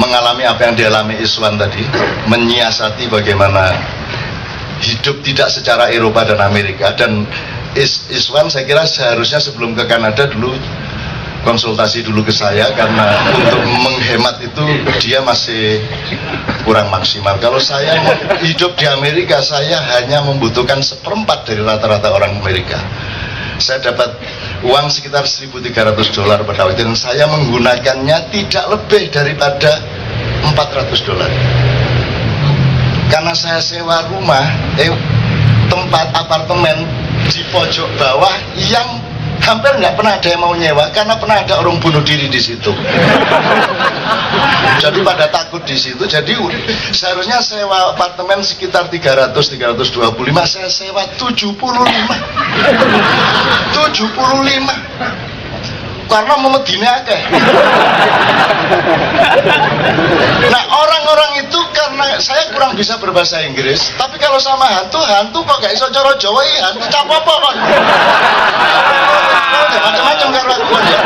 mengalami apa yang dialami Iswan tadi, menyiasati bagaimana hidup tidak secara Eropa dan Amerika. Dan Iswan saya kira seharusnya sebelum ke Kanada dulu konsultasi dulu ke saya, karena untuk menghemat itu dia masih kurang maksimal. Kalau saya hidup di Amerika, saya hanya membutuhkan 1/4 dari rata-rata orang Amerika. Saya dapat uang sekitar $1.300 pada waktu itu, dan saya menggunakannya tidak lebih daripada $400. Karena saya sewa rumah, tempat apartemen di pojok bawah yang hampir nggak pernah ada yang mau nyewa, karena pernah ada orang bunuh diri di situ. Jadi pada takut di situ. Jadi seharusnya sewa apartemen sekitar 300-325, saya sewa 75. Karena memedine akeh. Nah, orang-orang itu karena saya kurang bisa berbahasa Inggris, tapi kalau sama hantu kok gak iso cara Jawa, hantu capopo kon. Macam-macam karo aku kon ya.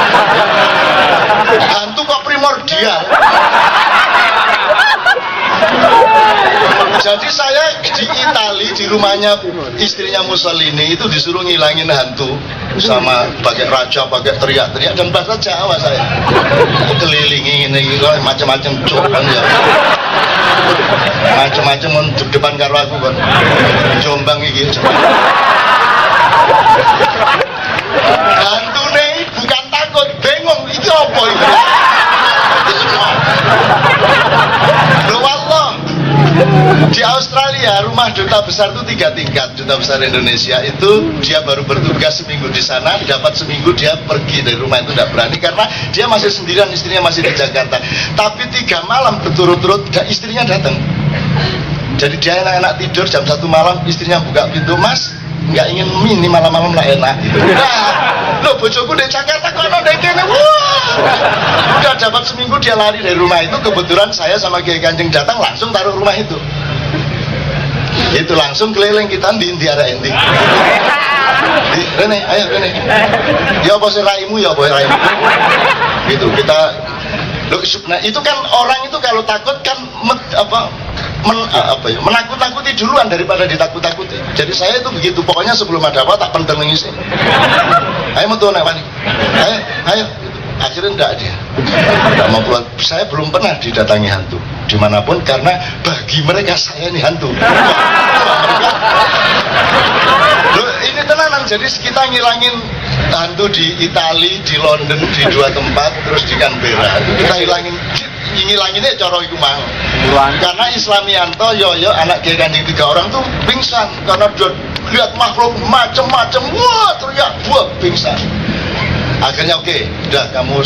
Hantu kok primordial. Jadi saya di Itali, di rumahnya istrinya Mussolini itu disuruh ngilangin hantu sama pakai raja, pakai teriak-teriak, dan bahasa Jawa saya kelilingi ini macam-macam coban ya, macam-macam untuk depan karo aku kan Jombang iki. Hantu nih bukan takut, bingung itu apa itu. Loh Allah, di Australia rumah duta besar itu 3 tingkat. Duta besar Indonesia itu dia baru bertugas seminggu di sana, dapat seminggu dia pergi dari rumah itu, tidak berani karena dia masih sendirian, istrinya masih di Jakarta. Tapi 3 malam berturut-turut istrinya datang. Jadi dia enak-enak tidur, jam 1 malam istrinya buka pintu, "Mas, nggak ingin mini malam-malam lah enak." Gitu. Nah, lo bojoku di Jakarta kok ada kene. Wah, udah dapat seminggu dia lari dari rumah itu. Kebetulan saya sama Kiai Kanjeng datang, langsung taruh rumah itu. Itu langsung keliling kita di arah ending. Rene, ayo Rene. Ya apa sih raimu, ya apa raimu. Gitu kita. Nah itu kan orang itu kalau takut kan menakut-nakuti duluan daripada ditakut-takuti. Jadi saya itu begitu, pokoknya sebelum ada apa tak penting ngisi. Ayo metu nek wani. Ayo. Akhirnya enggak dia. Enggak mau keluar. Saya belum pernah didatangi hantu dimanapun, karena bagi mereka saya ini hantu. Loh, ini tenanan. Jadi kita ngilangin hantu di Itali, di London, di 2 tempat, terus di Canberra. Kita ngilanginnya cara iku mang. Karena Islamianto, Yoyo, anak Kiai Kanjeng 3 orang tuh pingsan karena dia lihat makhluk macam-macam. Wah, teriak, buah, pingsan. Akhirnya oke, udah kamu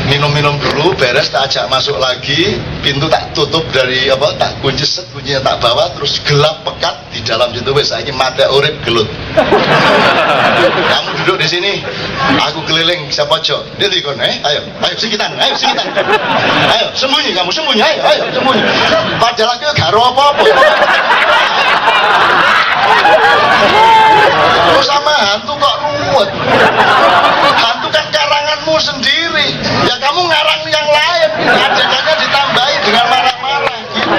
minum-minum dulu, beres, tak ajak masuk lagi, pintu tak tutup dari tak kunci set, kuncinya tak bawa, terus gelap pekat di dalam situ. Wes saiki mata urip gelut. Kamu duduk di sini, aku keliling siapa pojok. Dia dikon, ayo sekitan, ayo sembunyi kamu, sembunyi, ayo sembunyi. Padahal aku gak ro apa-apa. Lu sama hantu kok ruwet. Hantu kan karanganmu sendiri. Ya kamu ngarang yang lain, adegannya ditambahi dengan marah-marah gitu.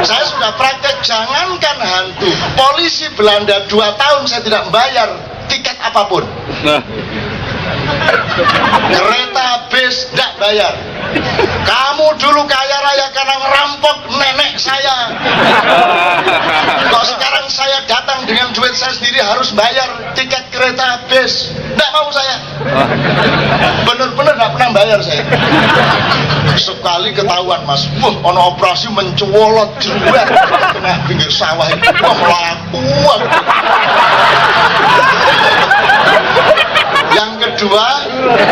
Saya sudah praktek, jangankan hantu, polisi Belanda 2 tahun saya tidak membayar tiket apapun. Kereta bis tidak bayar. Kamu dulu kaya raya karena ngerampok nenek saya. Kok sekarang saya datang dengan duit saya sendiri harus bayar tiket kereta bis? Tidak mau saya. Bener-bener tidak pernah bayar saya. Sekali ketahuan Mas, wah ono operasi mencolot jeruan tengah pinggir sawah itu, wah melaku. Yang kedua,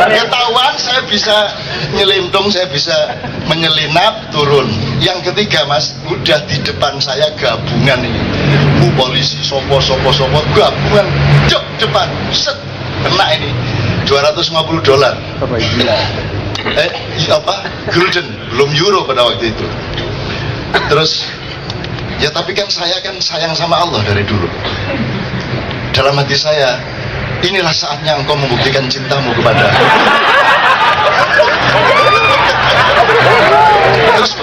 ketahuan saya bisa nyelintung, saya bisa menyelinap turun. Yang ketiga Mas, udah di depan saya gabungan ini, polisi sopo gabungan, jok depan, set, kena ini $250. Gulden, belum euro pada waktu itu. Terus ya tapi kan saya kan sayang sama Allah dari dulu. Dalam hati saya, inilah saatnya engkau membuktikan cintamu kepada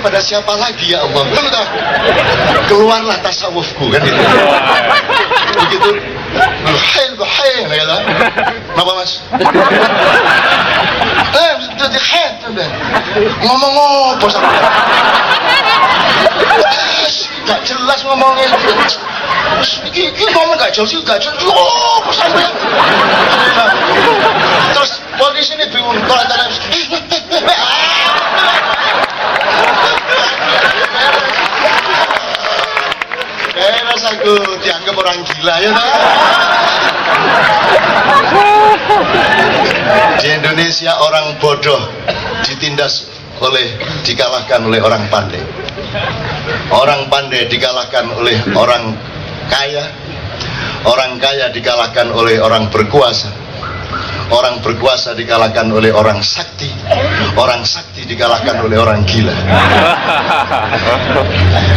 kepada siapa lagi ya Allah? Keluarlah tasawufku kan itu. Begitu bahil kata. Kenapa mas? Jadi head ngomong apa sama? Gak jelas ngomongnya. Ini ngomong gak jelas sih, gak jelas. Apa sama? Terus polisi ini bingung kalau antara Enak aku dianggap orang gila ya tak? Di Indonesia orang bodoh dikalahkan oleh orang pandai. Orang pandai dikalahkan oleh orang kaya. Orang kaya dikalahkan oleh orang berkuasa. Orang berkuasa dikalahkan oleh orang sakti. Orang sakti dikalahkan oleh orang gila.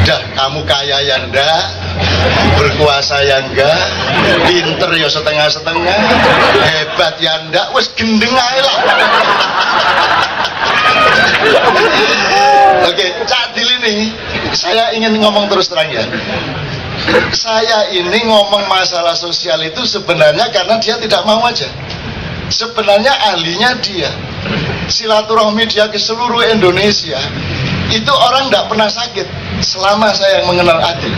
Dah, kamu kaya ya ndak, berkuasa ya enggak, pinter ya setengah-setengah, hebat ya ndak, wes gendeng ae lah. Oke, Cak Dil ini saya ingin ngomong terus terang ya. Saya ini ngomong masalah sosial itu sebenarnya karena dia tidak mau aja. Sebenarnya ahlinya dia. Silaturahmi dia ke seluruh Indonesia. Itu orang tidak pernah sakit selama saya mengenal Adil.